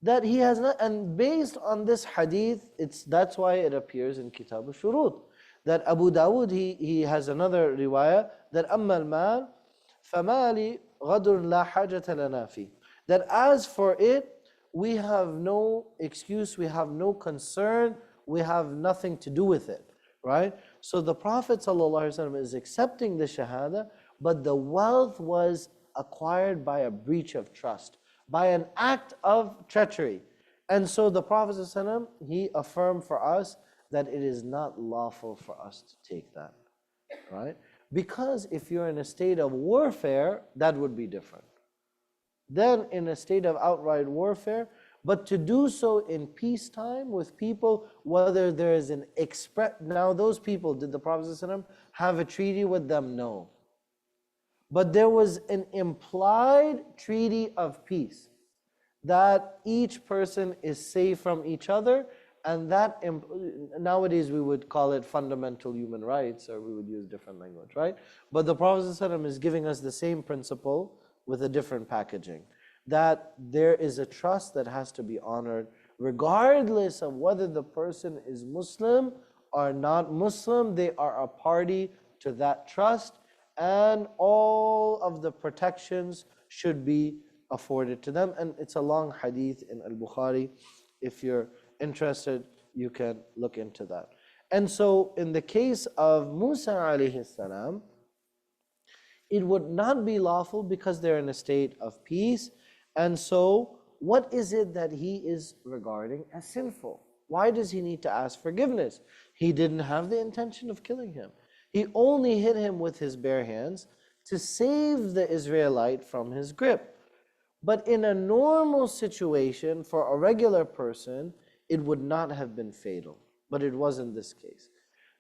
That he has not, and based on this hadith, that's why it appears in Kitab al-Shurut. That Abu Dawood, he has another riwayah, that أَمَّا الْمَالِ فَمَالِ غَدٌ لَا حَاجَةَ لَنَا فِيهِ. That as for it, we have no excuse, we have no concern, we have nothing to do with it, right? So the Prophet ﷺ is accepting the shahada, but the wealth was acquired by a breach of trust, by an act of treachery. And so the Prophet ﷺ, he affirmed for us that it is not lawful for us to take that, right? Because if you're in a state of warfare, that would be different. Then in a state of outright warfare, but to do so in peacetime with people, whether there is an now those people, did the Prophet ﷺ have a treaty with them? No. But there was an implied treaty of peace, that each person is safe from each other, and that nowadays we would call it fundamental human rights, or we would use different language, right? But the Prophet ﷺ is giving us the same principle with a different packaging, that there is a trust that has to be honored regardless of whether the person is Muslim or not Muslim. They are a party to that trust, and all of the protections should be afforded to them. And it's a long hadith in al-Bukhari. If you're interested, you can look into that. And so in the case of Musa alayhi salam, it would not be lawful because they're in a state of peace. And so what is it that he is regarding as sinful? Why does he need to ask forgiveness? He didn't have the intention of killing him. He only hit him with his bare hands to save the Israelite from his grip. But in a normal situation, for a regular person, it would not have been fatal. But it was in this case.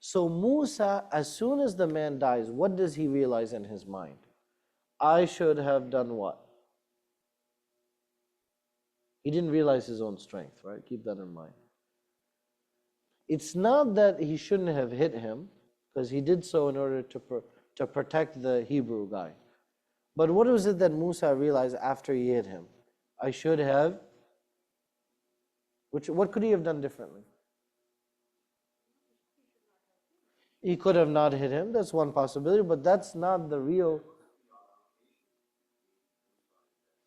So Musa, as soon as the man dies, what does he realize in his mind? I should have done what? He didn't realize his own strength, right? Keep that in mind. It's not that he shouldn't have hit him, because he did so in order to protect the Hebrew guy. But what was it that Musa realized after he hit him? I should have, what could he have done differently? He could have not hit him, that's one possibility, but that's not the real.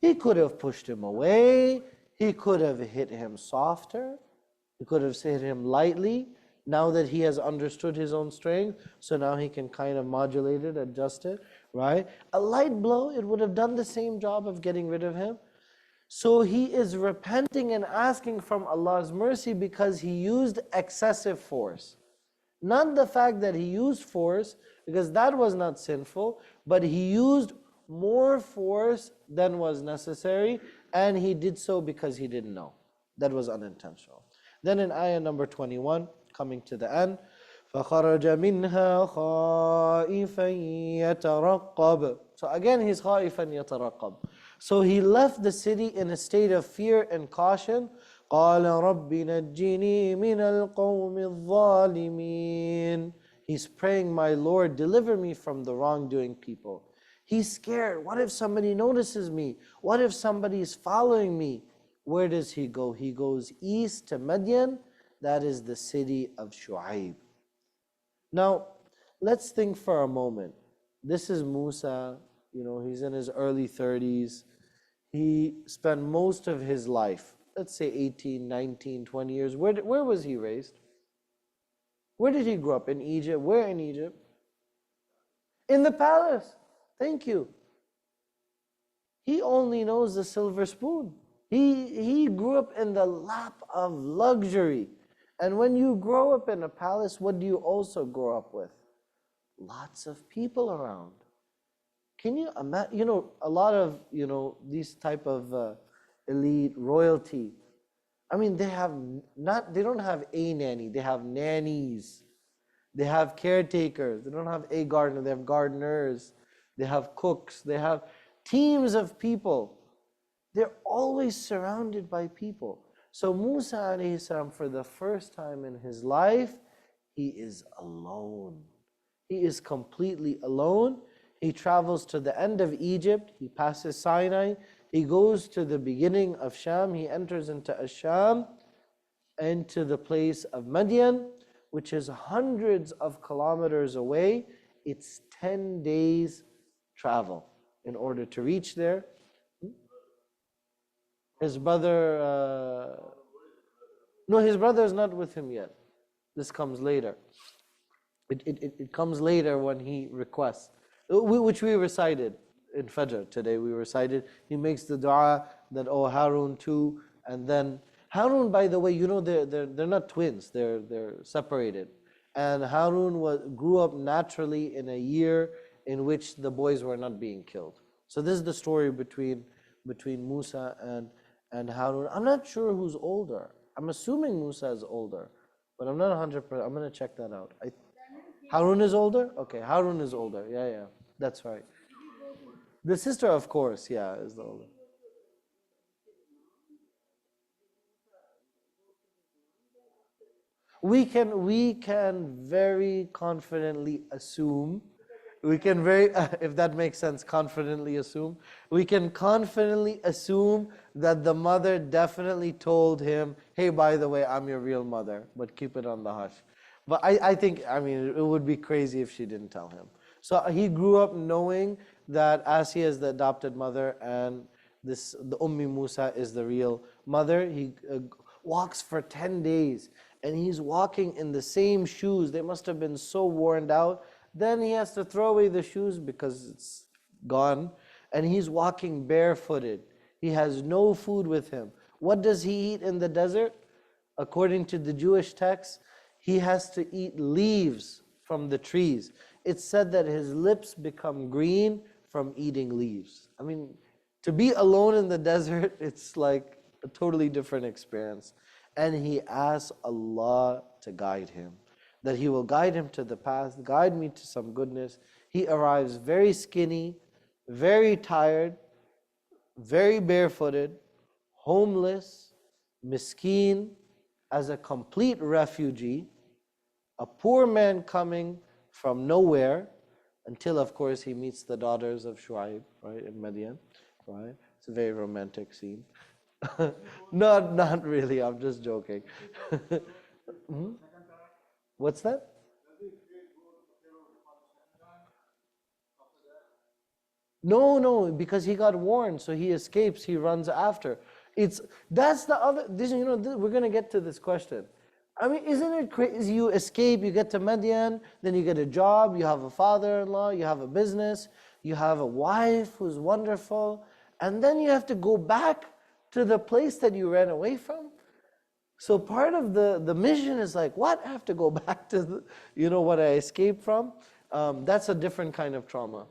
He could have pushed him away, he could have hit him softer, he could have hit him lightly, now that he has understood his own strength, so now he can kind of modulate it, adjust it, right? A light blow, it would have done the same job of getting rid of him. So he is repenting and asking from Allah's mercy because he used excessive force. Not the fact that he used force, because that was not sinful, but he used more force than was necessary, and he did so because he didn't know. That was unintentional. Then in ayah number 21, coming to the end, فَخَرَجَ مِنْهَا خَائِفًا يَتَرَقَّبُ. So again he's خَائِفًا يَتَرَقَّبُ. So he left the city in a state of fear and caution. قَالَ رَبِّ نَجِّنِي مِنَ الْقَوْمِ الظَّالِمِينَ. He's praying, my Lord, deliver me from the wrongdoing people. He's scared. What if somebody notices me? What if somebody is following me? Where does he go? He goes east to Madian. That is the city of Shu'aib. Now, let's think for a moment. This is Musa, he's in his early 30s. He spent most of his life, let's say 18, 19, 20 years. Where was he raised? Where did he grow up? In Egypt. Where in Egypt? In the palace. Thank you. He only knows the silver spoon. He grew up in the lap of luxury. And when you grow up in a palace, what do you also grow up with? Lots of people around. Can you imagine, a lot of, these type of elite royalty, they don't have a nanny, they have nannies. They have caretakers, they don't have a gardener, they have gardeners. They have cooks, they have teams of people. They're always surrounded by people. So Musa alayhi salam, for the first time in his life, he is alone. He is completely alone. He travels to the end of Egypt, he passes Sinai, he goes to the beginning of Sham, he enters into Asham, into the place of Madian, which is hundreds of kilometers away. It's 10 days travel in order to reach there. His brother, no, his brother is not with him yet. This comes later. It comes later when he requests, which we recited in Fajr today. We recited, he makes the dua that, oh Harun too, and then Harun, by the way, they're not twins, they're separated. And Harun grew up naturally in a year in which the boys were not being killed. So this is the story between Musa and Harun. I'm not sure who's older. I'm assuming Musa is older, but I'm not 100%. I'm going to check that out. Harun is older? Okay, Harun is older. Yeah, that's right. The sister, of course, yeah, is the older. We can very confidently assume, if that makes sense, confidently assume, we can confidently assume that the mother definitely told him, hey, by the way, I'm your real mother, but keep it on the hush. But I think, it would be crazy if she didn't tell him. So he grew up knowing that Asiya is the adopted mother and the Ummi Musa is the real mother. He walks for 10 days. and he's walking in the same shoes. They must have been so worn out. Then he has to throw away the shoes because it's gone, and he's walking barefooted. He has no food with him. What does he eat in the desert? According to the Jewish text, he has to eat leaves from the trees. It's said that his lips become green from eating leaves. I mean, to be alone in the desert, it's like a totally different experience. And he asks Allah to guide him, that He will guide him to the path, guide me to some goodness. He arrives very skinny, very tired, very barefooted, homeless, miskeen, as a complete refugee, a poor man coming from nowhere, until of course he meets the daughters of Shu'aib, right, in Madian, right? It's a very romantic scene. Not really, I'm just joking. Hmm? What's that? No, because he got warned, so he escapes, he runs after. That's the other, we're going to get to this question. I mean, isn't it crazy? You escape, you get to Madian, then you get a job, you have a father-in-law, you have a business, you have a wife who's wonderful, and then you have to go back to the place that you ran away from. So part of the mission is like, what? I have to go back to what I escaped from? That's a different kind of trauma.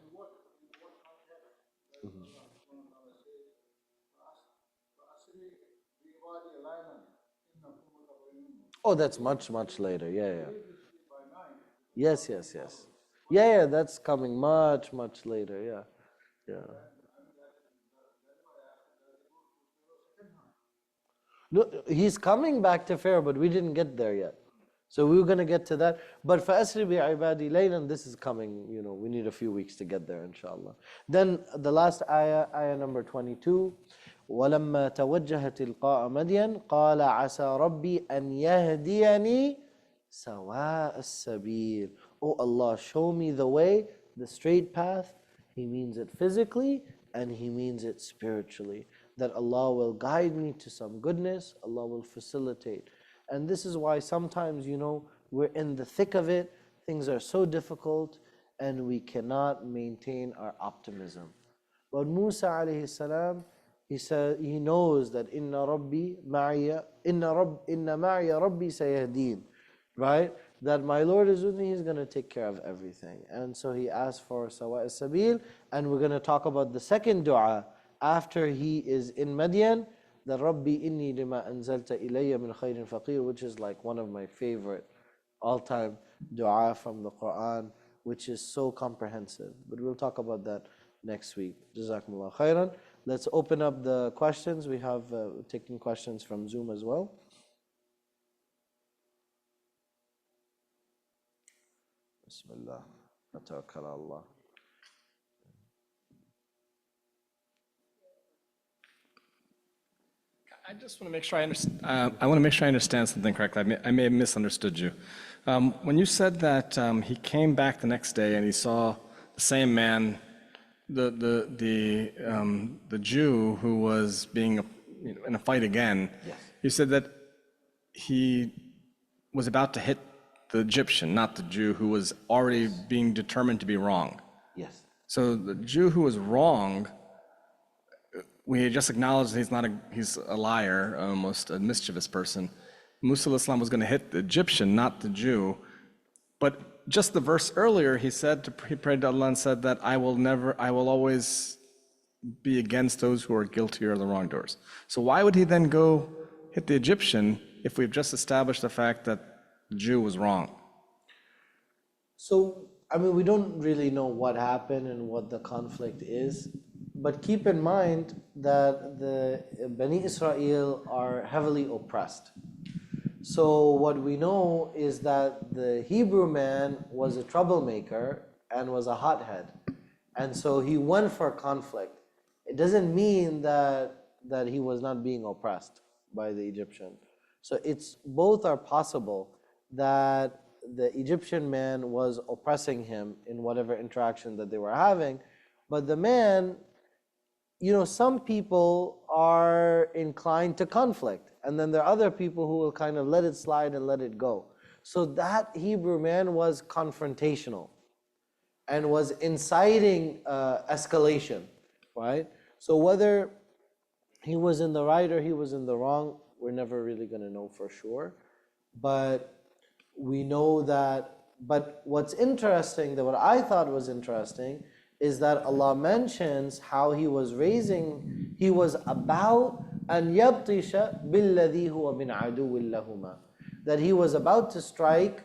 Oh, that's much, much later. Yeah. Yes. Yeah, that's coming much, much later. Yeah. No, he's coming back to Pharaoh, but we didn't get there yet. So we were going to get to that. But فَأَسْرِ بِعِبَادِي لَيْلًا, this is coming, we need a few weeks to get there, inshallah. Then the last ayah number 22. وَلَمَّا تَوَجَّهَ تِلْقَاءَ مَدْيَنَ قَالَ عَسَى رَبِّي أَنْ يَهْدِيَنِي سَوَاءَ السَّبِيلِ. Oh Allah, show me the way, the straight path. He means it physically, and He means it spiritually. That Allah will guide me to some goodness, Allah will facilitate. And this is why sometimes, we're in the thick of it, things are so difficult, and we cannot maintain our optimism. But Musa alayhi salam, he said, he knows that inna ma'iya rabbi sayahdeen, right? That my Lord is with me, He's going to take care of everything. And so he asked for sawa' as-sabil, and we're going to talk about the second dua after he is in Madian, the Rabbi inni lima anzalta ilayya min khayrin faqir, which is like one of my favorite all-time dua from the Qur'an, which is so comprehensive. But we'll talk about that next week. Jazakumullah khairan. Let's open up the questions. We have taking questions from Zoom as well. Bismillah. Tawakkal ala Allah. I just want to make sure I understand. I want to make sure I understand something correctly. I may have misunderstood you. When you said that he came back the next day and he saw the same man, the Jew who was being in a fight again. Yes. You said that he was about to hit the Egyptian, not the Jew who was already being determined to be wrong. Yes. So the Jew who was wrong, we just acknowledged that he's a liar, almost a mischievous person. Musa was going to hit the Egyptian, not the Jew. But just the verse earlier, he prayed to Allah and said that I will always be against those who are guilty or the wrongdoers. So why would he then go hit the Egyptian if we've just established the fact that the Jew was wrong? So, we don't really know what happened and what the conflict is. But keep in mind that the Bani Israel are heavily oppressed. So what we know is that the Hebrew man was a troublemaker and was a hothead. And so he went for conflict. It doesn't mean that he was not being oppressed by the Egyptian. So both are possible, that the Egyptian man was oppressing him in whatever interaction that they were having, but the man, some people are inclined to conflict, and then there are other people who will kind of let it slide and let it go. So that Hebrew man was confrontational and was inciting escalation, right? So whether he was in the right or he was in the wrong, we're never really going to know for sure. But we know that, but what's interesting, that what I thought was interesting, is that Allah mentions how he was about an yabtisha billadhi huwa min aduwwin lahuma, that he was about to strike,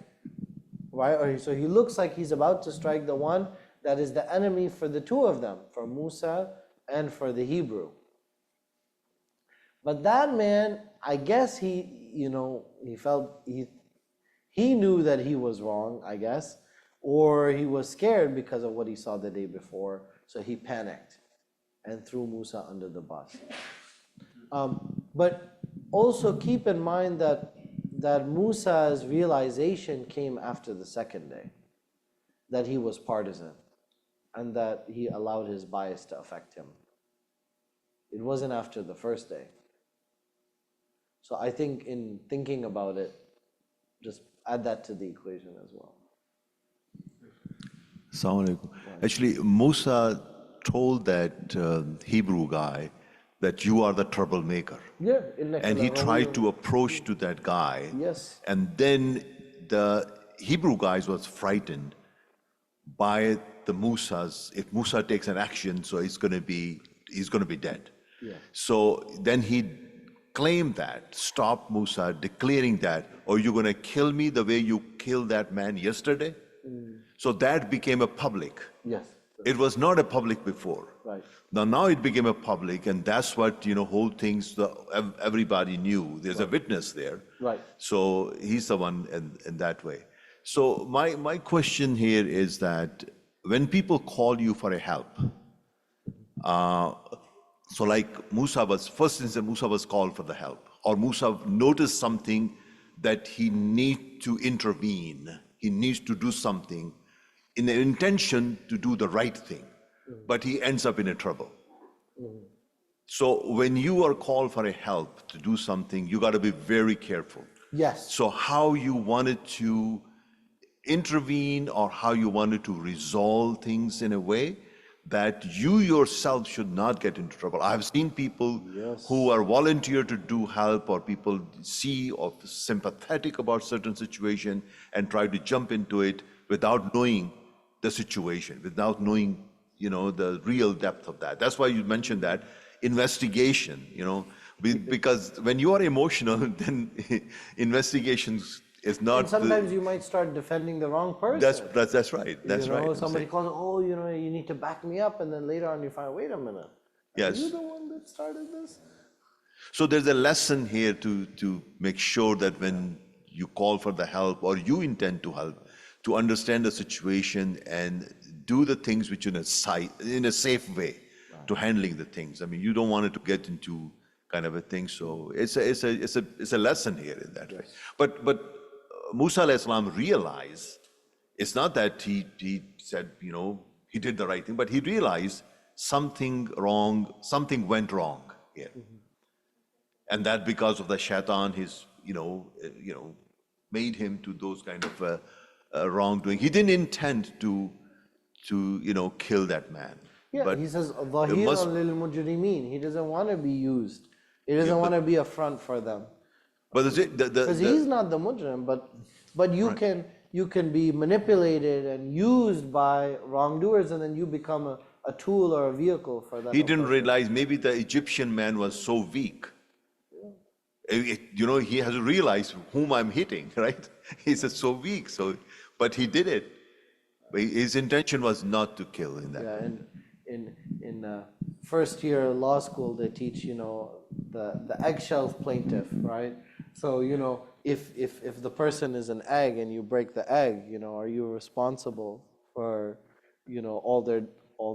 right? Or so he looks like he's about to strike the one that is the enemy for the two of them, for Musa and for the Hebrew. But that man, I guess he felt he knew that he was wrong, I guess, or he was scared because of what he saw the day before, so he panicked and threw Musa under the bus. But also keep in mind that Musa's realization came after the second day, that he was partisan and that he allowed his bias to affect him. It wasn't after the first day. So I think in thinking about it, just add that to the equation as well. Assalamu alaikum. Actually, Musa told that Hebrew guy that you are the troublemaker. Yeah. And he tried to approach to that guy. Yes. And then the Hebrew guys was frightened by the Musa's. If Musa takes an action, so he's going to be dead. Yeah. So then he claimed that, stop Musa, declaring that, or you're going to kill me the way you killed that man yesterday. So that became a public. Yes. It was not a public before. Right. Now it became a public, and that's what, whole things, everybody knew. There's a witness there. Right. So he's the one in that way. So my question here is that when people call you for a help, so like Musa was, first instance, Musa was called for the help, or Musa noticed something that he needs to intervene, he needs to do something in the intention to do the right thing, but he ends up in a trouble. So when you are called for a help to do something, you got to be very careful. Yes. So how you wanted to intervene or how you wanted to resolve things in a way that you yourself should not get into trouble. I've seen people who are volunteer to do help, or people see or sympathetic about certain situation and try to jump into it without knowing the situation, without knowing, the real depth of that. That's why you mentioned that investigation, because when you are emotional, then investigations is not. And sometimes you might start defending the wrong person. That's right. That's right. Somebody calls, oh, you need to back me up, and then later on you find, wait a minute, yes, are you the one that started this? So there's a lesson here to make sure that when you call for the help or you intend to help, to understand the situation and do the things which in a safe way to handling the things. I mean, you don't want it to get into kind of a thing. So it's a lesson here in that way. But Musa alayhi salam realized it's not that he said, he did the right thing, but he realized something went wrong here. And that because of the shaitan, his, made him to those kind of wrongdoing. He didn't intend to kill that man. Yeah, but he says, ظَهِيرٌ لِلْمُجْرِمِينَ. He doesn't want to be used. He doesn't want to be a front for them. But because he's not the mujrim, but you can be manipulated and used by wrongdoers, and then you become a tool or a vehicle for that. He didn't realize maybe the Egyptian man was so weak. He has realized whom I'm hitting, right? He's so weak. But he did it. But his intention was not to kill in that. Yeah, in first year law school, they teach the eggshell plaintiff, right? So if the person is an egg and you break the egg, are you responsible for all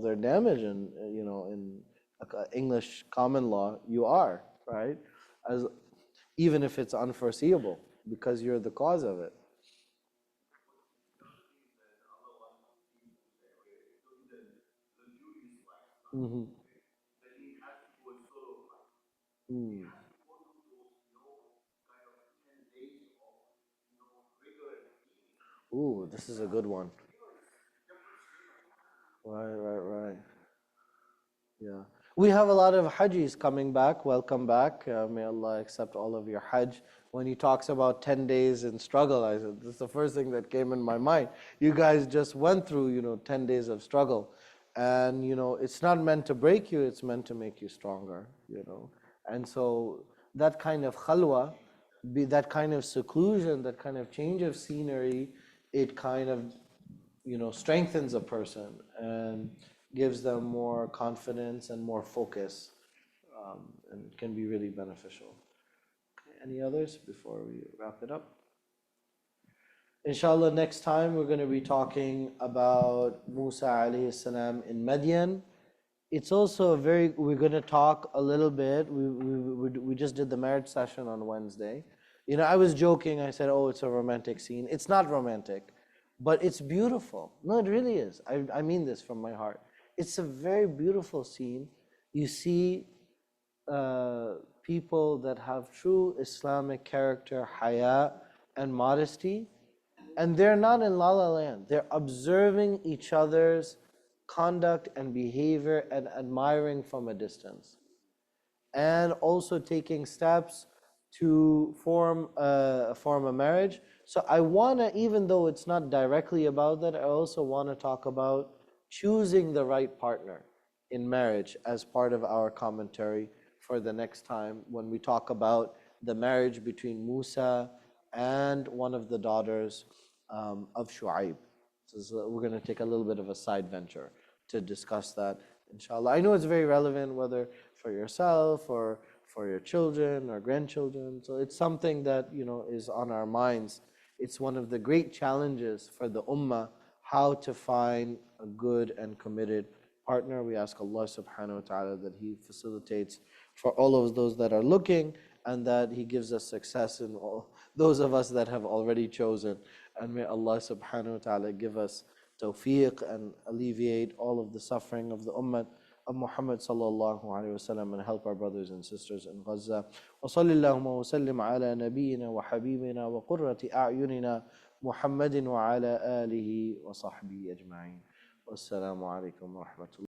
their damage? And in English common law, you are, right? Even if it's unforeseeable, because you're the cause of it. Hmm. Ooh, this is a good one. Right. Yeah. We have a lot of Hajjis coming back. Welcome back. May Allah accept all of your Hajj. When he talks about 10 days in struggle, I said, this is the first thing that came in my mind. You guys just went through, 10 days of struggle. And, it's not meant to break you, it's meant to make you stronger. And so that kind of khalwa, that kind of seclusion, that kind of change of scenery, it kind of strengthens a person and gives them more confidence and more focus, and can be really beneficial. Any others before we wrap it up? Inshallah, next time we're going to be talking about Musa alayhi salam in Madian. It's also we're going to talk a little bit. We just did the marriage session on Wednesday. I was joking. I said, oh, it's a romantic scene. It's not romantic, but it's beautiful. No, it really is. I mean this from my heart. It's a very beautiful scene. You see people that have true Islamic character, haya, and modesty, and they're not in La La Land. They're observing each other's conduct and behavior and admiring from a distance, and also taking steps to form a marriage. So I wanna, even though it's not directly about that, I also wanna talk about choosing the right partner in marriage as part of our commentary for the next time when we talk about the marriage between Musa and one of the daughters of Shu'aib. So we're going to take a little bit of a side venture to discuss that, inshallah. I know it's very relevant, whether for yourself or for your children or grandchildren. So it's something that is on our minds. It's one of the great challenges for the ummah, how to find a good and committed partner. We ask Allah subhanahu wa ta'ala that He facilitates for all of those that are looking, and that He gives us success in all those of us that have already chosen. And may Allah subhanahu wa ta'ala give us tawfiq and alleviate all of the suffering of the ummah of Muhammad sallallahu alayhi wasallam, and help our brothers and sisters in Gaza. Wa sallallahu wa sallim ala nabiyyina wa habibina wa qurrati a'yunina Muhammadin wa ala alihi wa sahbihi ajma'in. Wassalamu alaikum wa rahmatullahi.